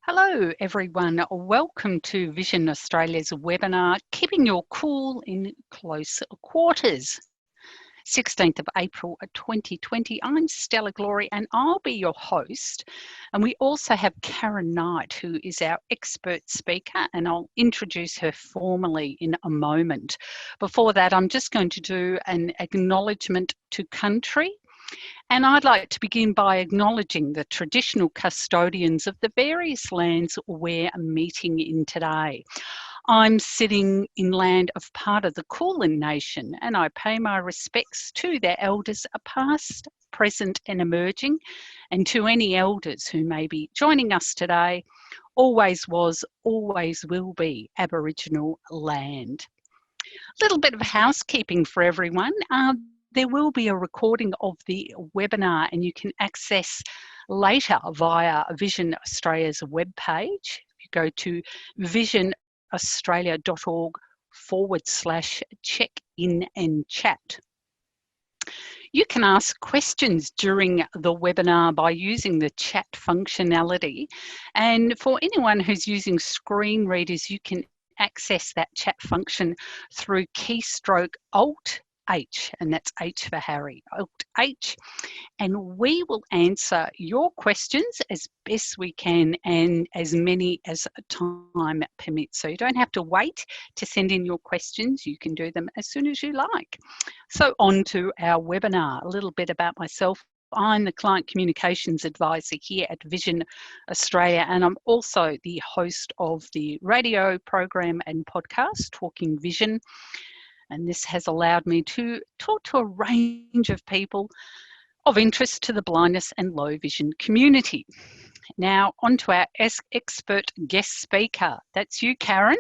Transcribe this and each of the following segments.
Hello everyone, welcome to Vision Australia's webinar, Keeping Your Cool in Close Quarters. 16th of April 2020, I'm Stella Glory and I'll be your host. And we also have Karen Knight, who is our expert speaker, and I'll introduce her formally in a moment. Before that, I'm just going to do an acknowledgement to country. And I'd like to begin by acknowledging the traditional custodians of the various lands we're meeting in today. I'm sitting in land of part of the Kulin Nation, and I pay my respects to their elders past, present and emerging, and to any elders who may be joining us today. Always was, always will be Aboriginal land. A little bit of housekeeping for everyone. There will be a recording of the webinar and you can access later via Vision Australia's webpage. You go to visionaustralia.org/check-in and chat. You can ask questions during the webinar by using the chat functionality. And for anyone who's using screen readers, you can access that chat function through keystroke Alt H, and that's H for Harry, Alt H, and we will answer your questions as best we can and as many as time permits. So you don't have to wait to send in your questions. You can do them as soon as you like. So on to our webinar. A little bit about myself. I'm the Client Communications Advisor here at Vision Australia, and I'm also the host of the radio program and podcast, Talking Vision. And this has allowed me to talk to a range of people of interest to the blindness and low vision community. Now, on to our expert guest speaker. That's you, Karen.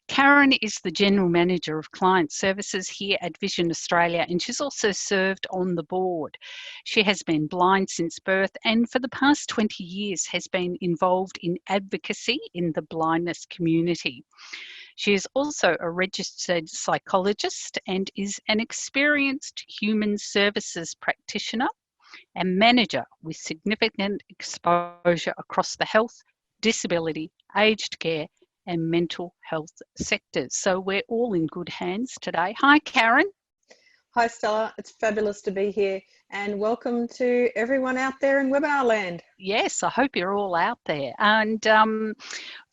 Karen is the General Manager of Client Services here at Vision Australia, and she's also served on the board. She has been blind since birth and for the past 20 years has been involved in advocacy in the blindness community. She is also a registered psychologist and is an experienced human services practitioner and manager with significant exposure across the health, disability, aged care and mental health sectors. So we're all in good hands today. Hi, Karen. Hi, Stella. It's fabulous to be here and welcome to everyone out there in webinar land. Yes, I hope you're all out there. And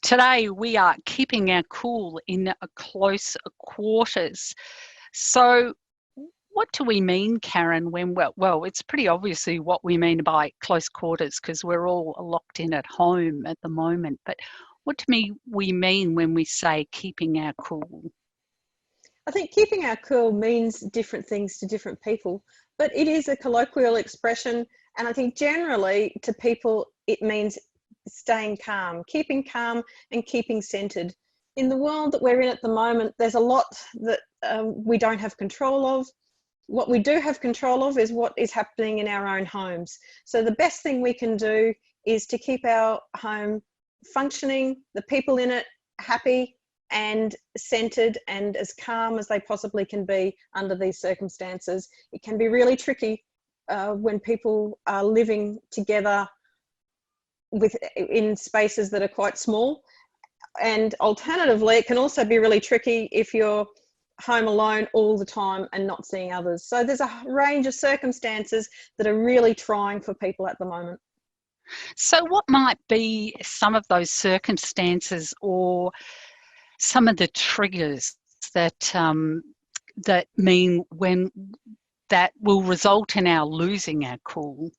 today we are keeping our cool in close quarters. So what do we mean, Karen, when well, it's pretty obviously what we mean by close quarters because we're all locked in at home at the moment. But what do we mean when we say keeping our cool? I think keeping our cool means different things to different people, but it is a colloquial expression. And I think generally to people, it means staying calm, keeping calm and keeping centered. In the world that we're in at the moment, there's a lot that we don't have control of. What we do have control of is what is happening in our own homes. So the best thing we can do is to keep our home functioning, the people in it happy and centered and as calm as they possibly can be under these circumstances. It can be really tricky when people are living together in spaces that are quite small. And alternatively, it can also be really tricky if you're home alone all the time and not seeing others. So there's a range of circumstances that are really trying for people at the moment. So what might be some of those circumstances or some of the triggers that that mean when that will result in our losing our cool?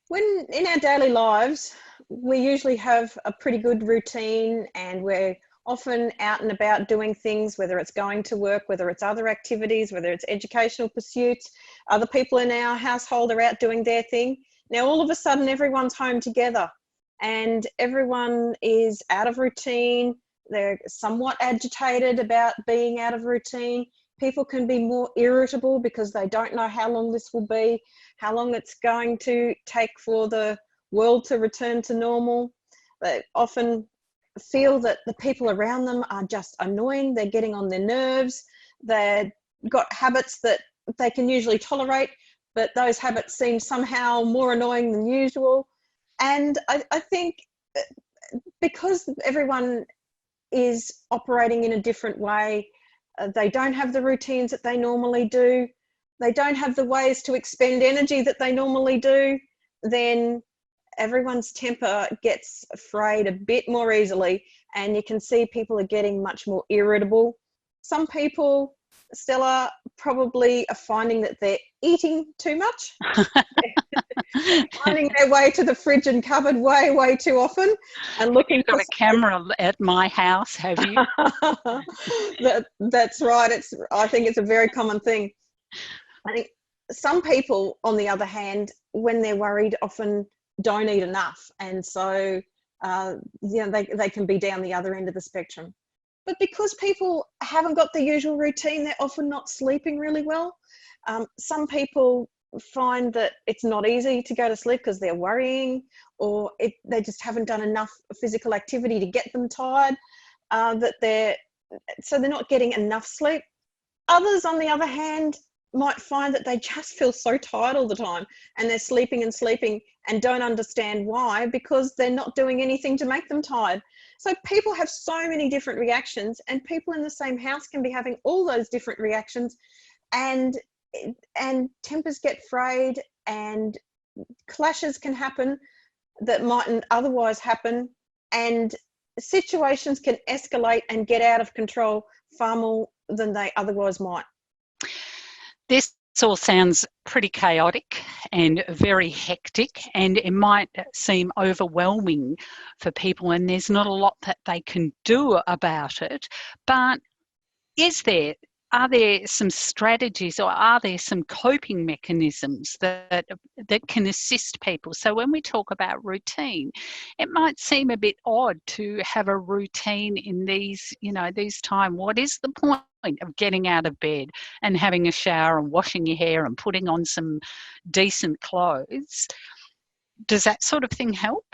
When in our daily lives, we usually have a pretty good routine and we're often out and about doing things, whether it's going to work, whether it's other activities, whether it's educational pursuits, other people in our household are out doing their thing. Now, all of a sudden, everyone's home together and everyone is out of routine. They're somewhat agitated about being out of routine. People can be more irritable because they don't know how long this will be, how long it's going to take for the world to return to normal. They often feel that the people around them are just annoying. They're getting on their nerves. They've got habits that they can usually tolerate, but those habits seem somehow more annoying than usual. And I think because everyone is operating in a different way, they don't have the routines that they normally do, they don't have the ways to expend energy that they normally do, then everyone's temper gets frayed a bit more easily, and you can see people are getting much more irritable. Some people, Stella, probably are finding that they're eating too much, finding their way to the fridge and cupboard way too often, and looking You've got a camera at my house, have you? That's right. I think it's a very common thing. I think some people, on the other hand, when they're worried, often don't eat enough, and so they can be down the other end of the spectrum. But because people haven't got the usual routine, they're often not sleeping really well. Some people find that it's not easy to go to sleep because they're worrying, or they just haven't done enough physical activity to get them tired, so they're not getting enough sleep. Others, on the other hand, might find that they just feel so tired all the time, and they're sleeping and don't understand why, because they're not doing anything to make them tired. So people have so many different reactions, and people in the same house can be having all those different reactions, and tempers get frayed, and clashes can happen that mightn't otherwise happen, and situations can escalate and get out of control far more than they otherwise might. This all sounds pretty chaotic and very hectic, and it might seem overwhelming for people, and there's not a lot that they can do about it. But are there some strategies, or are there some coping mechanisms that can assist people? So when we talk about routine, it might seem a bit odd to have a routine in these time. What is the point of getting out of bed and having a shower and washing your hair and putting on some decent clothes? Does that sort of thing help?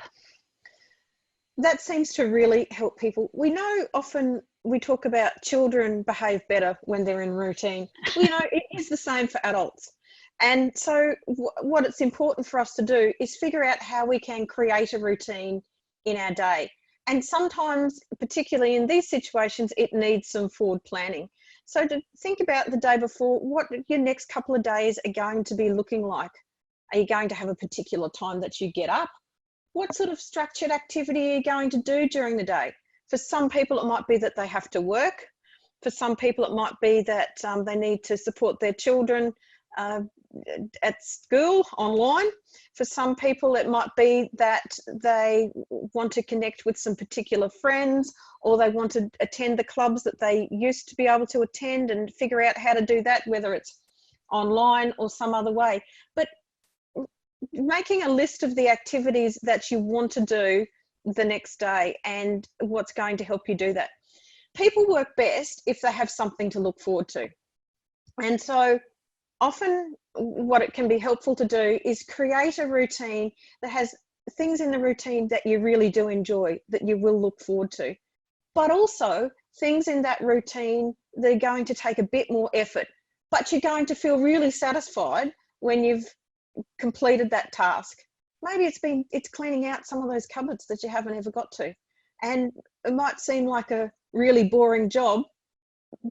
That seems to really help people. We know often we talk about children behave better when they're in routine. Well, it is the same for adults. And so what it's important for us to do is figure out how we can create a routine in our day. And sometimes, particularly in these situations, it needs some forward planning. So to think about the day before, what your next couple of days are going to be looking like. Are you going to have a particular time that you get up? What sort of structured activity are you going to do during the day? For some people, it might be that they have to work. For some people, it might be that they need to support their children at school online. For some people, it might be that they want to connect with some particular friends, or they want to attend the clubs that they used to be able to attend, and figure out how to do that, whether it's online or some other way. But making a list of the activities that you want to do the next day and what's going to help you do that. People work best if they have something to look forward to. And so often what it can be helpful to do is create a routine that has things in the routine that you really do enjoy, that you will look forward to, but also things in that routine that are going to take a bit more effort, but you're going to feel really satisfied when you've completed that task. Maybe it's cleaning out some of those cupboards that you haven't ever got to, and it might seem like a really boring job,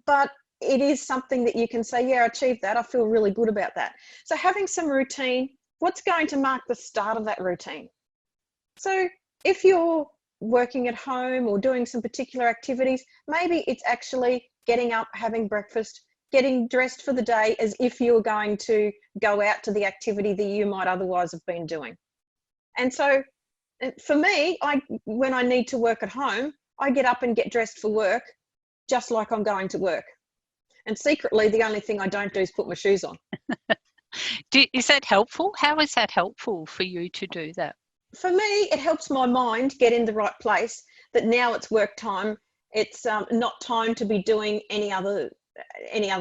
but it is something that you can say, yeah, I achieved that, I feel really good about that. So having some routine, what's going to mark the start of that routine? So if you're working at home or doing some particular activities, maybe it's actually getting up, having breakfast, getting dressed for the day as if you were going to go out to the activity that you might otherwise have been doing. And so for me, when I need to work at home, I get up and get dressed for work just like I'm going to work. And secretly, the only thing I don't do is put my shoes on. Is that helpful? How is that helpful for you to do that? For me, it helps my mind get in the right place, that now it's work time. It's not time to be doing any other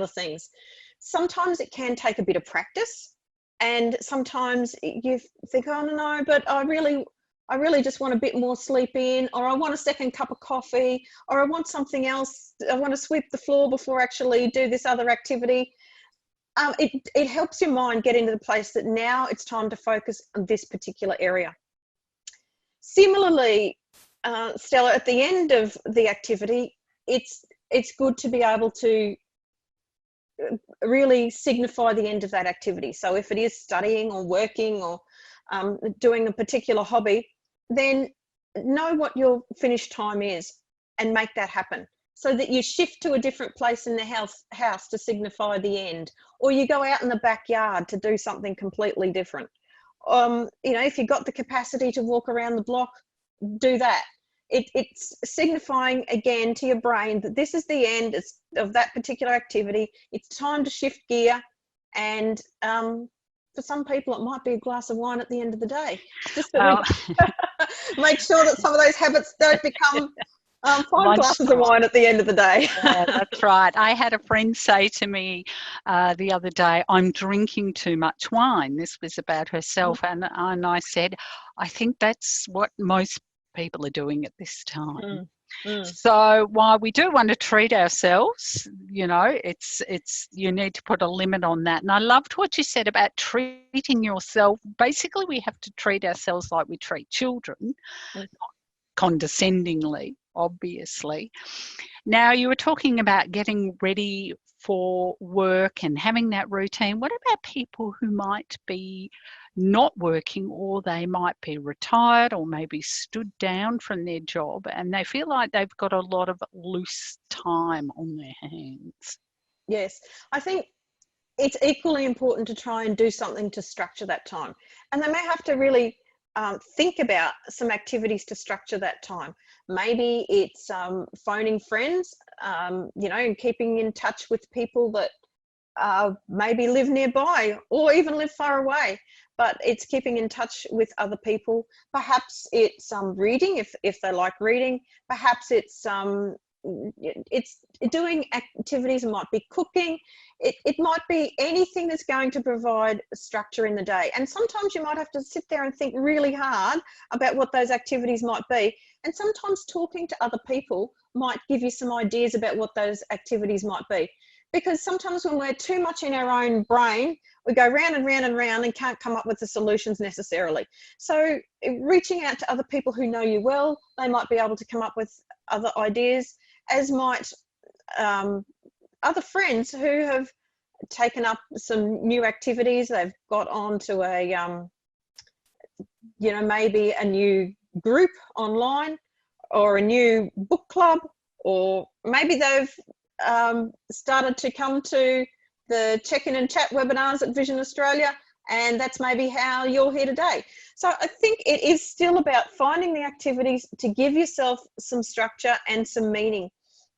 things. Sometimes it can take a bit of practice, and sometimes you think, oh no, but I really just want a bit more sleep in, or I want a second cup of coffee, or I want something else. I want to sweep the floor before I actually do this other activity. It helps your mind get into the place that now it's time to focus on this particular area. Similarly, Stella, at the end of the activity, it's good to be able to really signify the end of that activity. So if it is studying or working or doing a particular hobby, then know what your finish time is and make that happen, so that you shift to a different place in the house to signify the end, or you go out in the backyard to do something completely different. You know, if you've got the capacity to walk around the block, do that. It's signifying again to your brain that this is the end of that particular activity. It's time to shift gear, and for some people it might be a glass of wine at the end of the day. Just that we make sure that some of those habits don't become 5 glasses of wine at the end of the day. Yeah, that's right. I had a friend say to me the other day, I'm drinking too much wine. This was about herself. And I said, I think that's what most people are doing at this time. So while we do want to treat ourselves, you know, it's you need to put a limit on that. And I loved what you said about treating yourself. Basically, we have to treat ourselves like we treat children, not condescendingly, obviously. Now, you were talking about getting ready for work and having that routine. What about people who might be not working, or they might be retired or maybe stood down from their job and they feel like they've got a lot of loose time on their hands? Yes, I think it's equally important to try and do something to structure that time. And they may have to really think about some activities to structure that time. Maybe it's phoning friends, you know, and keeping in touch with people that maybe live nearby or even live far away, but it's keeping in touch with other people. Perhaps it's reading if they like reading. Perhaps it's doing activities. It might be cooking. It might be anything that's going to provide structure in the day. And sometimes you might have to sit there and think really hard about what those activities might be. And sometimes talking to other people might give you some ideas about what those activities might be. Because sometimes when we're too much in our own brain, we go round and round and round and can't come up with the solutions necessarily. So reaching out to other people who know you well, they might be able to come up with other ideas, as might other friends who have taken up some new activities. They've got onto a, you know, maybe a new group online or a new book club, or maybe they've started to come to the check-in and chat webinars at Vision Australia, and that's maybe how you're here today. So I think it is still about finding the activities to give yourself some structure and some meaning,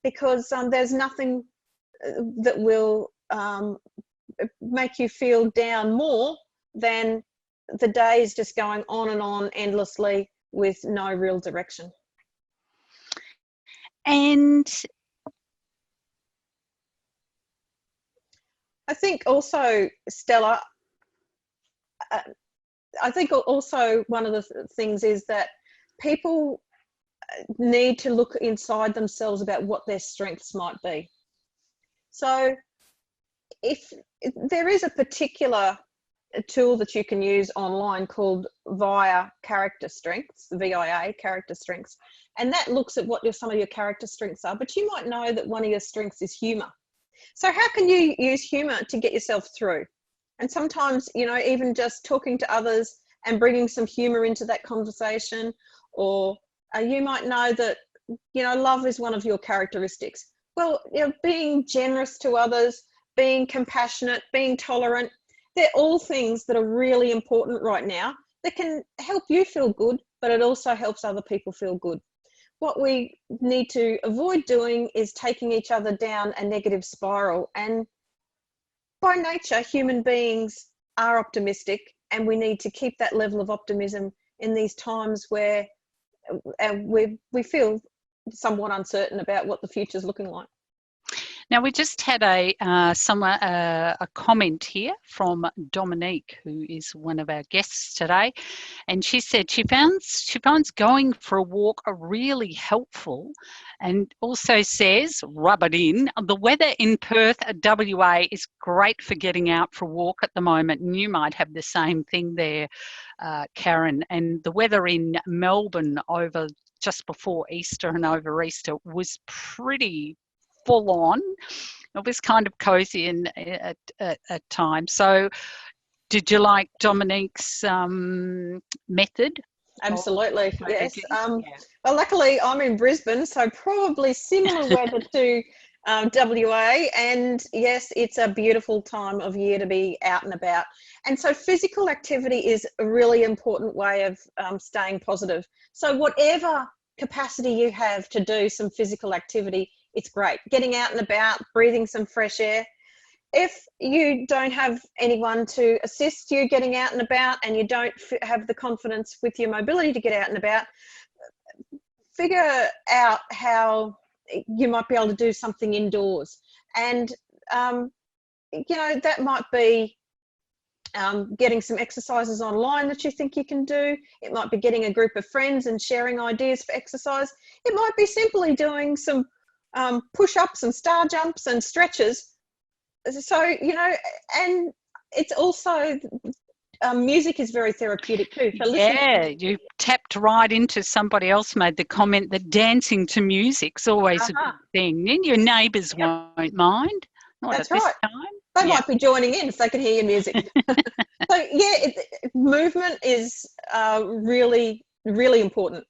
because there's nothing that will make you feel down more than the day is just going on and on endlessly with no real direction. And I think also, Stella, I think also one of the things is that people need to look inside themselves about what their strengths might be. So if there is a particular tool that you can use online called VIA Character Strengths, VIA Character Strengths, and that looks at what some of your character strengths are, but you might know that one of your strengths is humour. So how can you use humour to get yourself through? And sometimes, you know, even just talking to others and bringing some humour into that conversation, or you might know that, you know, love is one of your characteristics. Well, you know, being generous to others, being compassionate, being tolerant, they're all things that are really important right now that can help you feel good, but it also helps other people feel good. What we need to avoid doing is taking each other down a negative spiral. And by nature, human beings are optimistic, and we need to keep that level of optimism in these times where we feel somewhat uncertain about what the future's looking like. Now, we just had a comment here from Dominique, who is one of our guests today, and she said she finds going for a walk really helpful, and also says, rub it in, the weather in Perth, WA, is great for getting out for a walk at the moment, and you might have the same thing there, Karen. And the weather in Melbourne over just before Easter and over Easter was pretty full on. It was kind of cozy at times. So did you like Dominique's method? Absolutely, yes. Well, luckily I'm in Brisbane, so probably similar weather to WA, and yes, it's a beautiful time of year to be out and about. And so physical activity is a really important way of staying positive. So whatever capacity you have to do some physical activity, it's great. Getting out and about, breathing some fresh air. If you don't have anyone to assist you getting out and about, and you don't have the confidence with your mobility to get out and about, figure out how you might be able to do something indoors. And, you know, that might be getting some exercises online that you think you can do. It might be getting a group of friends and sharing ideas for exercise. It might be simply doing some push-ups and star jumps and stretches. So, you know, and it's also music is very therapeutic too. So yeah, you tapped right into, somebody else made the comment that dancing to music's always a good thing. And your neighbours won't mind. Not That's at this right. time. They might be joining in if they can hear your music. So yeah, movement is really, really important.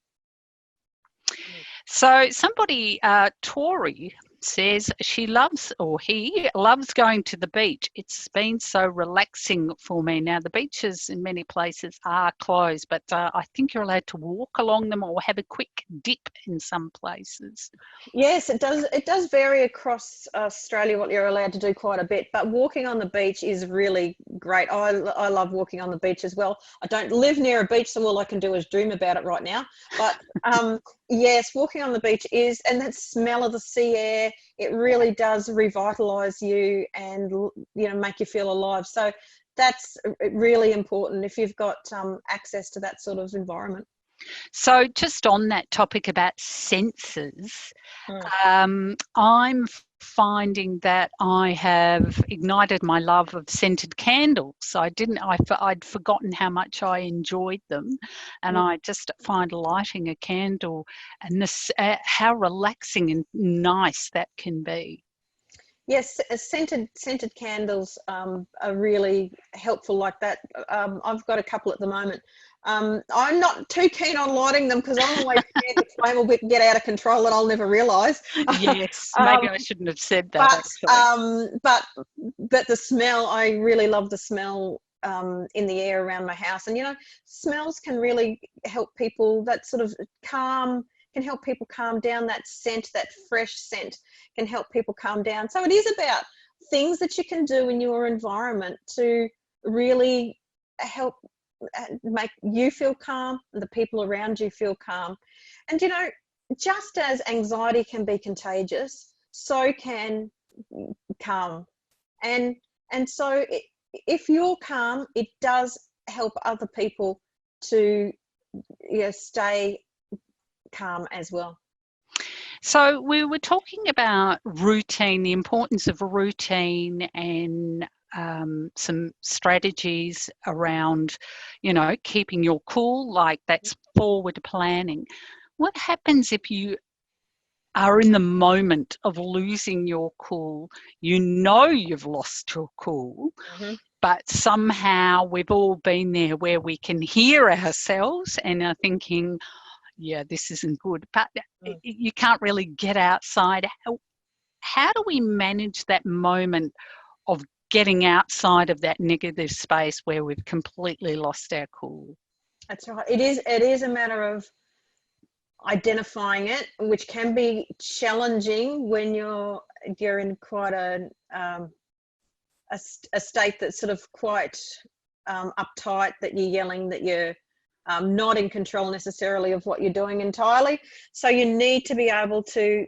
So somebody, Tori, says she loves, or he loves, going to the beach. It's been so relaxing for me. Now, the beaches in many places are closed, but I think you're allowed to walk along them or have a quick dip in some places. Yes, it does. It does vary across Australia what you're allowed to do quite a bit, but walking on the beach is really great. I love walking on the beach as well. I don't live near a beach, so all I can do is dream about it right now. But yes, walking on the beach is, and that smell of the sea air, it really does revitalise you and, you know, make you feel alive. So that's really important if you've got access to that sort of environment. So just on that topic about senses, I'm finding that I have ignited my love of scented candles. I'd forgotten how much I enjoyed them, and I just find lighting a candle and this how relaxing and nice that can be. Yes, scented candles are really helpful like that. I've got a couple at the moment. I'm not too keen on lighting them because I'm always scared the flame will get out of control and I'll never realise. Yes, maybe I shouldn't have said that. But the smell, I really love the smell in the air around my house. And, you know, smells can really help people, that sort of can help people calm down. That scent, that fresh scent can help people calm down. So it is about things that you can do in your environment to really help make you feel calm and the people around you feel calm. And, you know, just as anxiety can be contagious, so can calm. And so if you're calm, it does help other people to, you know, stay calm as well. So we were talking about routine, the importance of routine, and some strategies around, you know, keeping your cool, like that's forward planning. What happens if you are in the moment of losing your cool? You know you've lost your cool, but somehow we've all been there where we can hear ourselves and are thinking, yeah, this isn't good, but you can't really get outside. How do we manage that moment of getting outside of that negative space where we've completely lost our cool? That's right. It is a matter of identifying it, which can be challenging when you're in quite a state that's sort of quite uptight, that you're yelling, that you're not in control necessarily of what you're doing entirely. So you need to be able to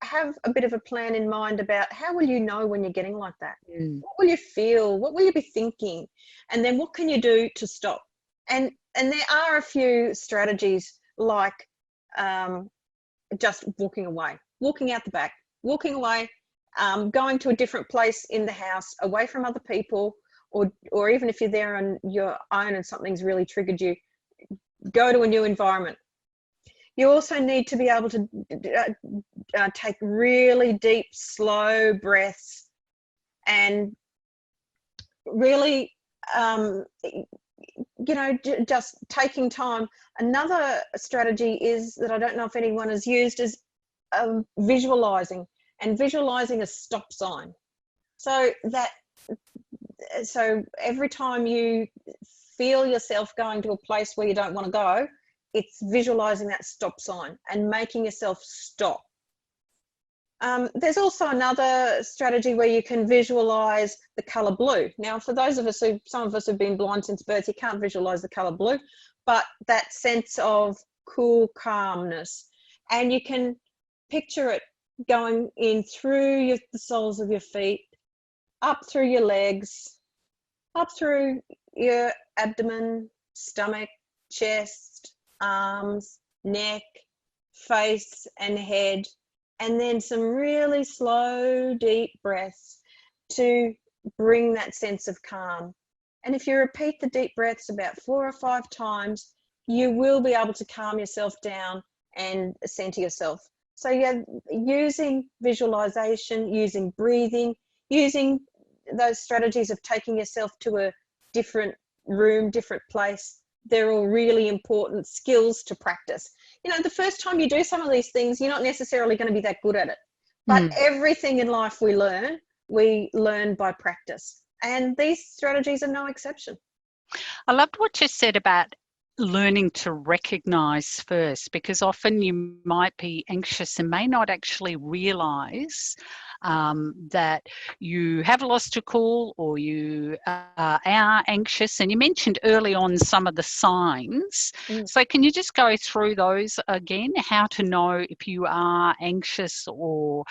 have a bit of a plan in mind about how will you know when you're getting like that? Mm. What will you feel? What will you be thinking? And then what can you do to stop? And there are a few strategies like just walking away, walking out the back, walking away, going to a different place in the house, away from other people, or even if you're there on your own and something's really triggered you, go to a new environment. You also need to be able to take really deep, slow breaths and really, just taking time. Another strategy is that I don't know if anyone has used is visualizing, and visualizing a stop sign. So every time you feel yourself going to a place where you don't want to go, it's visualizing that stop sign and making yourself stop. There's also another strategy where you can visualize the color blue. Now, for those of us some of us have been blind since birth, you can't visualize the color blue, but that sense of cool calmness, and you can picture it going in through the soles of your feet, up through your legs, up through your abdomen, stomach, chest, arms, neck, face and head, and then some really slow, deep breaths to bring that sense of calm. And if you repeat the deep breaths about 4 or 5 times, you will be able to calm yourself down and center yourself. So you're using visualization, using breathing, using those strategies of taking yourself to a different room, different place. They're all really important skills to practice. The first time you do some of these things, you're not necessarily going to be that good at it. But everything in life we learn by practice. And these strategies are no exception. I loved what you said about learning to recognize first, because often you might be anxious and may not actually realize that you have lost a cool or you are anxious. And you mentioned early on some of the signs. So can you just go through those again? How to know if you are anxious or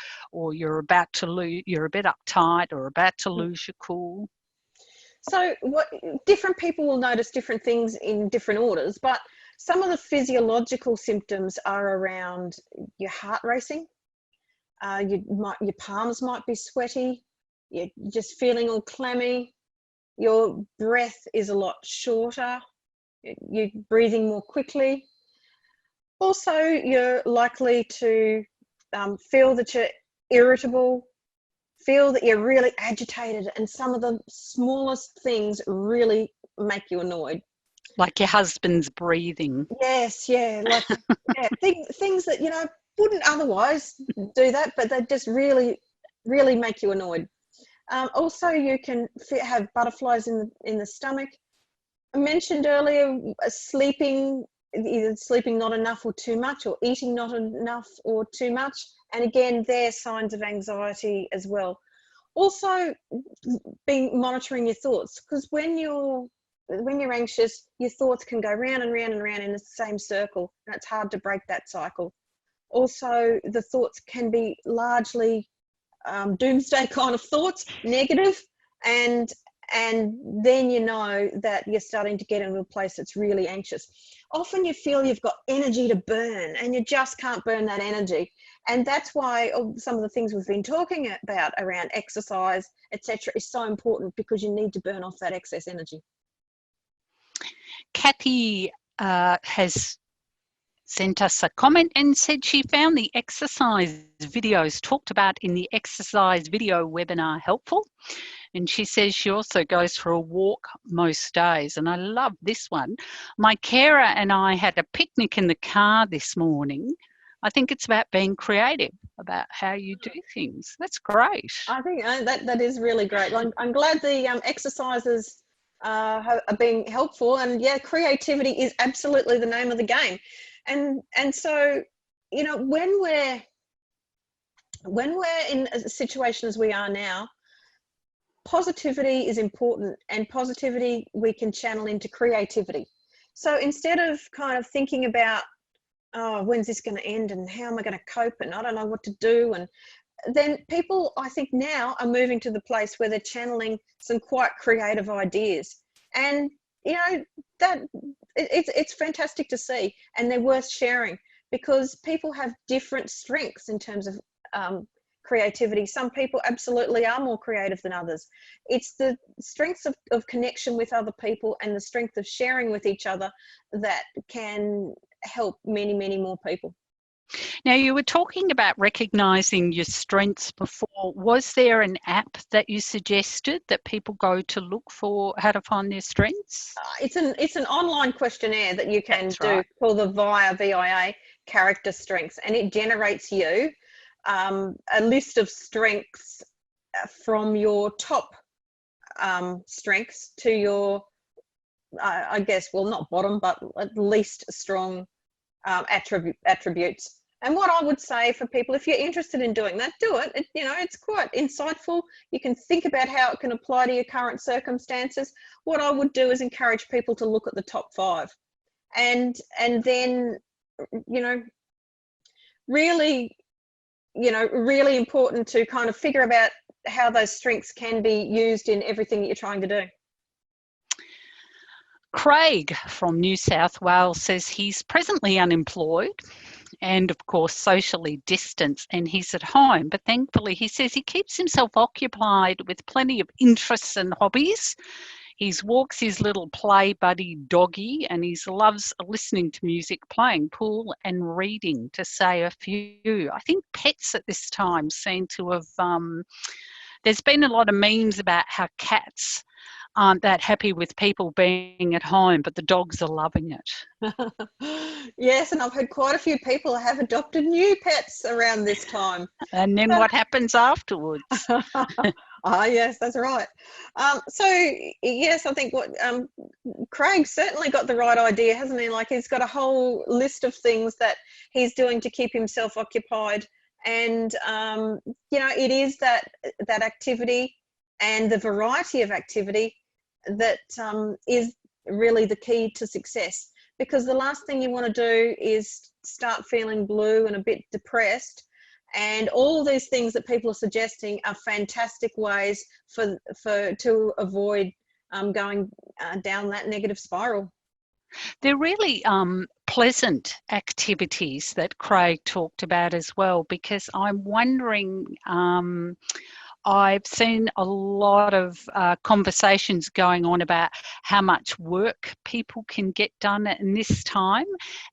you're about to lose, you're a bit uptight or about to lose your cool? So different people will notice different things in different orders, but some of the physiological symptoms are around your heart racing. Your palms might be sweaty. You're just feeling all clammy. Your breath is a lot shorter. You're breathing more quickly. Also, you're likely to feel that you're irritable, feel that you're really agitated, and some of the smallest things really make you annoyed. Like your husband's breathing. Yes, like things that wouldn't otherwise do that, but they just really, really make you annoyed. Also, you can have butterflies in the stomach. I mentioned earlier either sleeping not enough or too much, or eating not enough or too much. And again, they're signs of anxiety as well. Also, monitoring your thoughts, because when you're anxious, your thoughts can go round and round and round in the same circle, and it's hard to break that cycle. Also, the thoughts can be largely doomsday kind of thoughts, negative, and then you know that you're starting to get into a place that's really anxious. Often you feel you've got energy to burn and you just can't burn that energy. And that's why some of the things we've been talking about around exercise, etc., is so important, because you need to burn off that excess energy. Kathy has sent us a comment and said she found the exercise videos talked about in the exercise video webinar helpful. And she says she also goes for a walk most days. And I love this one. My carer and I had a picnic in the car this morning. I think it's about being creative, about how you do things. That's great. I think that is really great. I'm glad the exercises are being helpful. And yeah, creativity is absolutely the name of the game. And so, when we're in a situation as we are now, positivity is important, and positivity we can channel into creativity. So instead of kind of thinking about oh, when's this going to end and how am I going to cope and I don't know what to do. And then people, I think now, are moving to the place where they're channeling some quite creative ideas. And, you know, that it's fantastic to see, and they're worth sharing because people have different strengths in terms of creativity. Some people absolutely are more creative than others. It's the strengths of connection with other people and the strength of sharing with each other that can help many, many more people. Now, you were talking about recognising your strengths before. Was there an app that you suggested that people go to look for how to find their strengths? It's an online questionnaire that you can That's do right. called the VIA character strengths, and it generates you a list of strengths from your top strengths to your, I guess, well, not bottom, but at least strong attributes. And what I would say for people, if you're interested in doing that, do it. You know, it's quite insightful. You can think about how it can apply to your current circumstances. What I would do is encourage people to look at the top 5, and then, you know, really, you know, really important to kind of figure out how those strengths can be used in everything that you're trying to do. Craig from New South Wales says he's presently unemployed and, of course, socially distanced, and he's at home. But thankfully, he says he keeps himself occupied with plenty of interests and hobbies. He walks his little play buddy doggy, and he loves listening to music, playing pool, and reading, to say a few. I think pets at this time seem to have. There's been a lot of memes about how cats aren't that happy with people being at home, but the dogs are loving it. Yes, and I've heard quite a few people have adopted new pets around this time. And then what happens afterwards? Ah, yes, that's right. So yes, I think what Craig certainly got the right idea, hasn't he? Like, he's got a whole list of things that he's doing to keep himself occupied, and you know, it is that activity and the variety of activity that is really the key to success. Because the last thing you want to do is start feeling blue and a bit depressed. And all these things that people are suggesting are fantastic ways to avoid going down that negative spiral. They're really pleasant activities that Craig talked about as well, because I'm wondering, I've seen a lot of conversations going on about how much work people can get done in this time.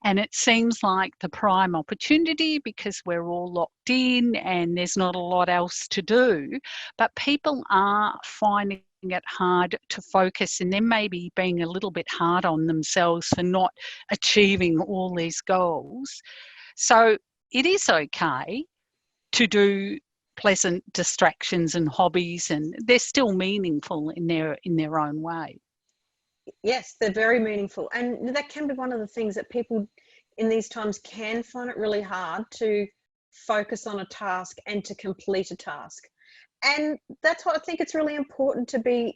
And it seems like the prime opportunity, because we're all locked in and there's not a lot else to do. But people are finding it hard to focus, and then maybe being a little bit hard on themselves for not achieving all these goals. So it is okay to do pleasant distractions and hobbies, and they're still meaningful in their own way. Yes, they're very meaningful, and that can be one of the things that people in these times can find it really hard to focus on a task and to complete a task. And that's why I think it's really important to be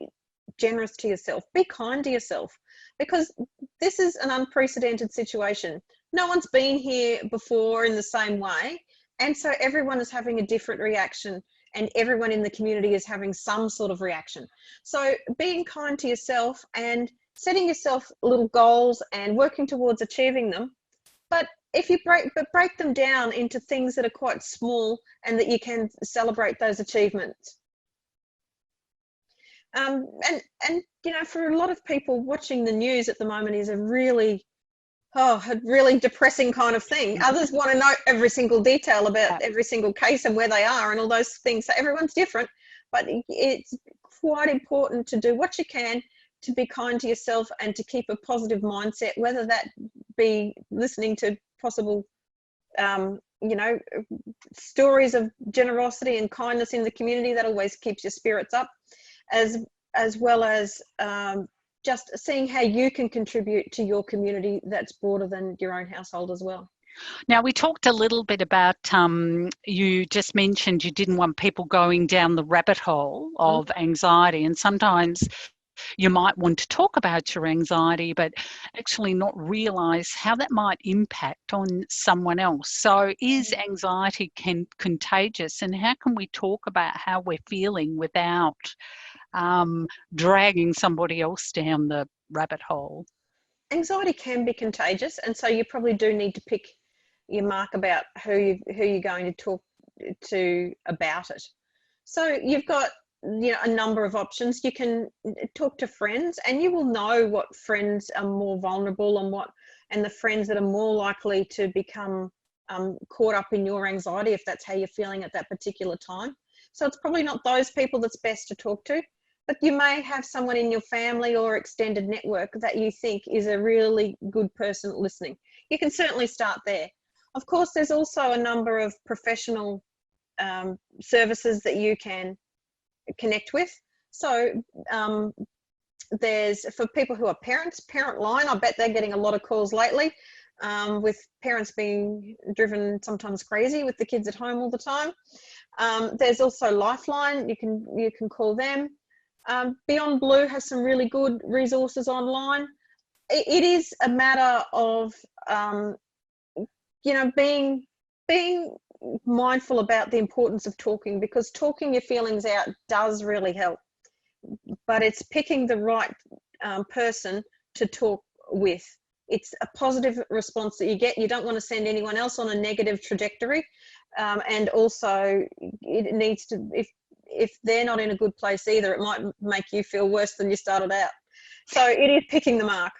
generous to yourself, be kind to yourself, because this is an unprecedented situation. No one's been here before in the same way, and so everyone is having a different reaction, and everyone in the community is having some sort of reaction. So being kind to yourself and setting yourself little goals and working towards achieving them. But if you break them down into things that are quite small and that you can celebrate those achievements. And you know, for a lot of people, watching the news at the moment is a really depressing kind of thing. Others want to know every single detail about every single case and where they are and all those things. So everyone's different, but it's quite important to do what you can to be kind to yourself and to keep a positive mindset, whether that be listening to possible, you know, stories of generosity and kindness in the community. That always keeps your spirits up, as well as just seeing how you can contribute to your community that's broader than your own household as well. Now, we talked a little bit about, you just mentioned you didn't want people going down the rabbit hole of anxiety, and sometimes you might want to talk about your anxiety, but actually not realize how that might impact on someone else. So is anxiety contagious, and how can we talk about how we're feeling without dragging somebody else down the rabbit hole? Anxiety can be contagious, and so you probably do need to pick your mark about who you're going to talk to about it. So you've got, you know, a number of options. You can talk to friends, and you will know what friends are more vulnerable and the friends that are more likely to become caught up in your anxiety if that's how you're feeling at that particular time. So it's probably not those people that's best to talk to, but you may have someone in your family or extended network that you think is a really good person listening. You can certainly start there. Of course, there's also a number of professional services that you can connect with. So there's, for people who are parents, Parent Line, I bet they're getting a lot of calls lately, with parents being driven sometimes crazy with the kids at home all the time. There's also Lifeline, you can call them. Beyond Blue has some really good resources online. It is a matter of you know, being mindful about the importance of talking, because talking your feelings out does really help, but it's picking the right person to talk with. It's a positive response that you get. You don't want to send anyone else on a negative trajectory, and also it needs to, if they're not in a good place either, it might make you feel worse than you started out. So it is picking the mark.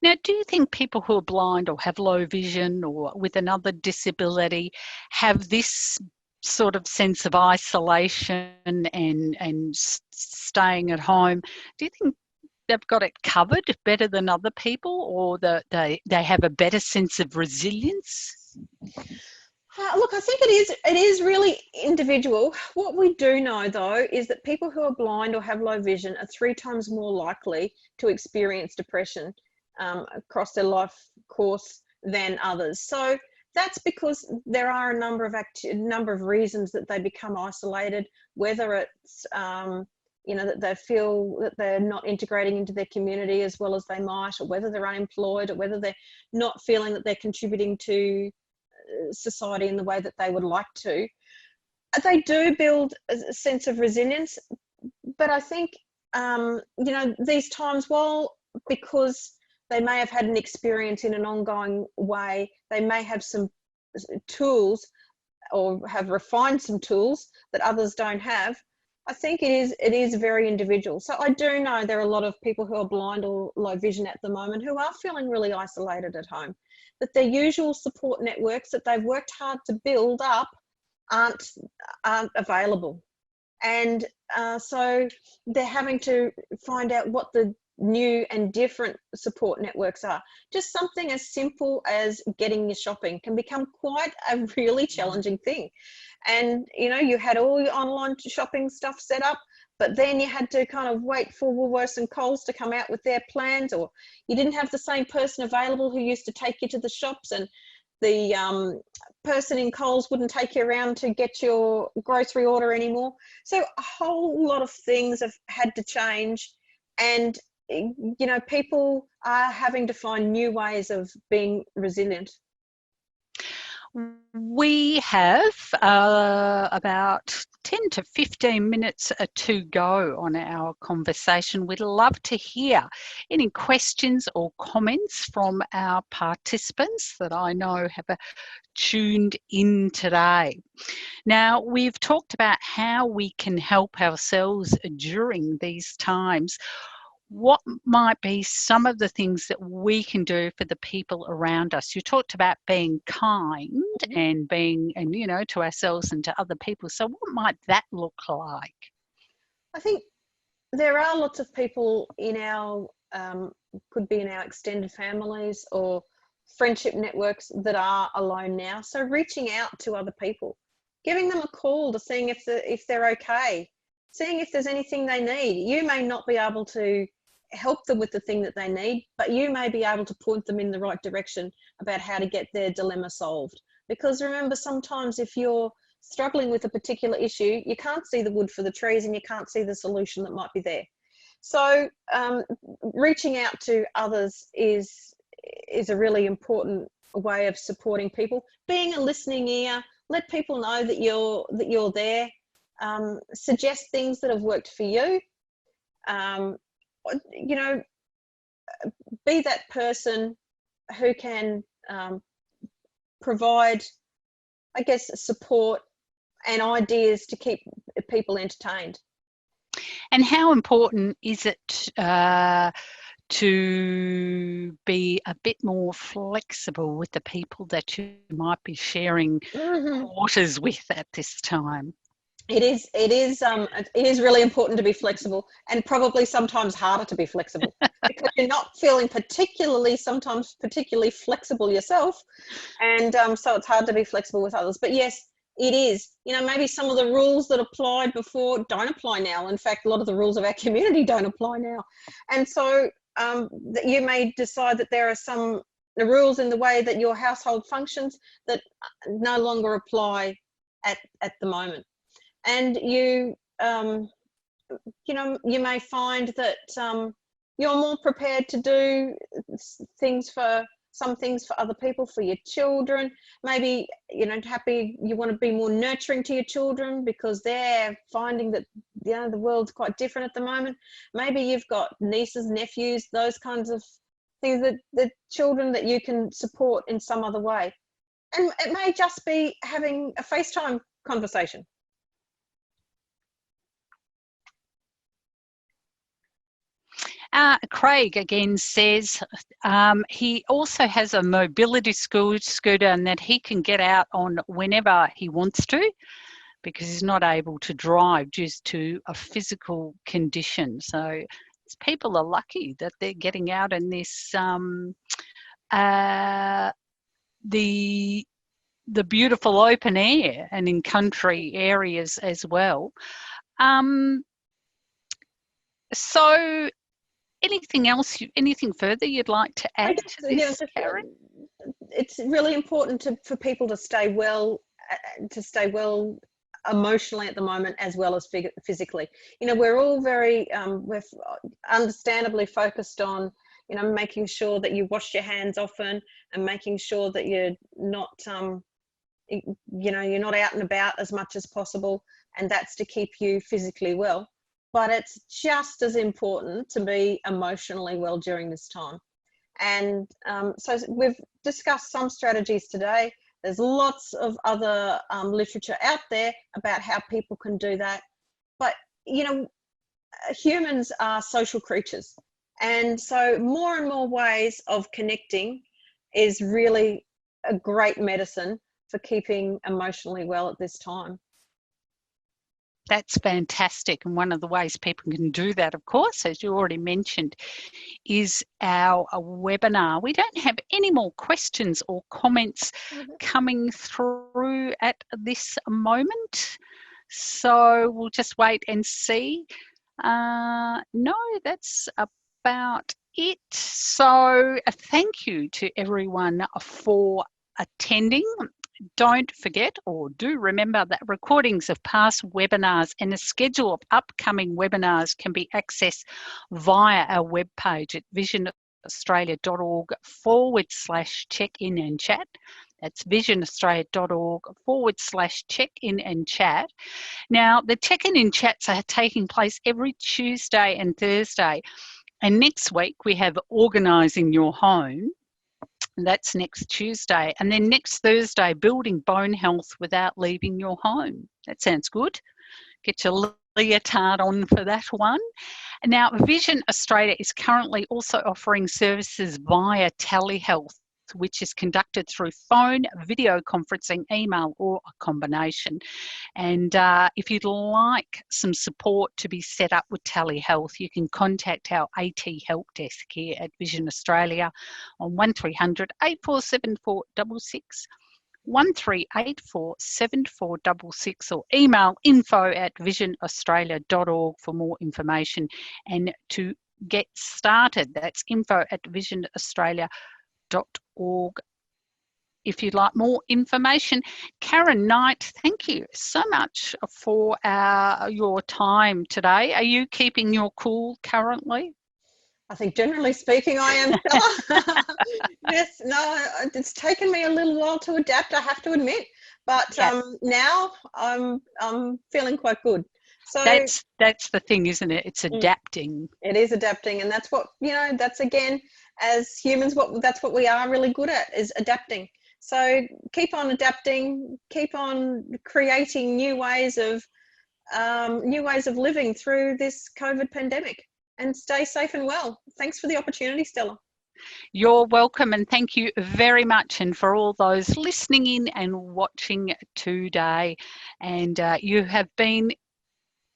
Now, do you think people who are blind or have low vision or with another disability have this sort of sense of isolation and staying at home? Do you think they've got it covered better than other people, or that they have a better sense of resilience? Look, I think it is really individual. What we do know, though, is that people who are blind or have low vision are 3 times more likely to experience depression across their life course than others. So that's because there are a number of reasons that they become isolated, whether it's you know, that they feel that they're not integrating into their community as well as they might, or whether they're unemployed, or whether they're not feeling that they're contributing to society in the way that they would like to. They do build a sense of resilience, but I think you know, these times, while because they may have had an experience in an ongoing way, they may have some tools or have refined some tools that others don't have. I think it is very individual. So I do know there are a lot of people who are blind or low vision at the moment who are feeling really isolated at home, that their usual support networks that they've worked hard to build up aren't available. And so they're having to find out what the new and different support networks are. Just something as simple as getting your shopping can become quite a really challenging thing. And you know, you had all your online shopping stuff set up, but then you had to kind of wait for Woolworths and Coles to come out with their plans, or you didn't have the same person available who used to take you to the shops, and the person in Coles wouldn't take you around to get your grocery order anymore. So a whole lot of things have had to change, and you know, people are having to find new ways of being resilient. We have about 10 to 15 minutes to go on our conversation. We'd love to hear any questions or comments from our participants that I know have tuned in today. Now, we've talked about how we can help ourselves during these times. What might be some of the things that we can do for the people around us? You talked about being kind and you know, to ourselves and to other people. So what might that look like? I think there are lots of people in our, could be in our extended families or friendship networks that are alone now. So reaching out to other people, giving them a call to seeing if they're okay, seeing if there's anything they need. You may not be able to help them with the thing that they need, but you may be able to point them in the right direction about how to get their dilemma solved. Because remember, sometimes if you're struggling with a particular issue, you can't see the wood for the trees and you can't see the solution that might be there. So reaching out to others is a really important way of supporting people. Being a listening ear, let people know that you're there. Suggest things that have worked for you. You know, be that person who can provide, I guess, support and ideas to keep people entertained. And how important is it to be a bit more flexible with the people that you might be sharing quarters with at this time? It is really important to be flexible, and probably sometimes harder to be flexible because you're not feeling sometimes particularly flexible yourself, and so it's hard to be flexible with others. But yes, it is. You know, maybe some of the rules that applied before don't apply now. In fact, a lot of the rules of our community don't apply now, and so that you may decide that there are some rules in the way that your household functions that no longer apply at the moment. And you know, you may find that you're more prepared to do some things for other people, for your children. Maybe, you know, you want to be more nurturing to your children because they're finding that, you know, the world's quite different at the moment. Maybe you've got nieces, nephews, those kinds of things, that the children that you can support in some other way. And it may just be having a FaceTime conversation. Craig again says he also has a mobility scooter and that he can get out on whenever he wants to because he's not able to drive due to a physical condition. So people are lucky that they're getting out in this the beautiful open air and in country areas as well. So anything else, anything further you'd like to add to this, Karen? It's really important for people to stay well emotionally at the moment, as well as physically. You know, we're all very, we're understandably focused on, you know, making sure that you wash your hands often and making sure that you're not, you know, you're not out and about as much as possible, and that's to keep you physically well. But it's just as important to be emotionally well during this time. And so we've discussed some strategies today. There's lots of other literature out there about how people can do that. But, you know, humans are social creatures. And so more and more ways of connecting is really a great medicine for keeping emotionally well at this time. That's fantastic. And one of the ways people can do that, of course, as you already mentioned, is our webinar. We don't have any more questions or comments coming through at this moment. So we'll just wait and see. No, that's about it. So thank you to everyone for attending. Don't forget, or do remember, that recordings of past webinars and a schedule of upcoming webinars can be accessed via our webpage at visionaustralia.org/check-in and chat. That's visionaustralia.org/check-in and chat. Now, the check-in and chats are taking place every Tuesday and Thursday. And next week we have Organising Your Home. That's next Tuesday. And then next Thursday, Building Bone Health Without Leaving Your Home. That sounds good. Get your leotard on for that one. Now, Vision Australia is currently also offering services via telehealth, which is conducted through phone, video conferencing, email, or a combination. And if you'd like some support to be set up with telehealth, you can contact our AT help desk here at Vision Australia on 1300 847 466, 1384 7466, or email info@visionaustralia.org for more information and to get started. That's info@visionaustralia.org if you'd like more information. Karen Knight, thank you so much for your time today. Are you keeping your cool currently? I think generally speaking, I am. Yes, no, it's taken me a little while to adapt, I have to admit, but now I'm feeling quite good. So that's the thing, isn't it? It's adapting. It is adapting, and that's what, that's, again, as humans, that's what we are really good at, is adapting. So keep on adapting, keep on creating new ways of living through this COVID pandemic, and stay safe and well. Thanks for the opportunity, Stella. You're welcome, and thank you very much. And for all those listening in and watching today, and you have been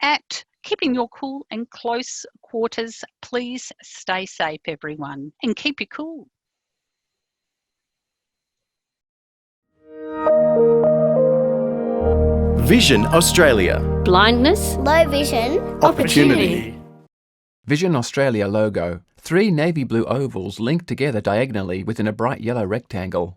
at Keeping Your Cool and Close Quarters. Please stay safe, everyone, and keep your cool. Vision Australia. Blindness, low vision, Opportunity. Vision Australia logo. 3 navy blue ovals linked together diagonally within a bright yellow rectangle.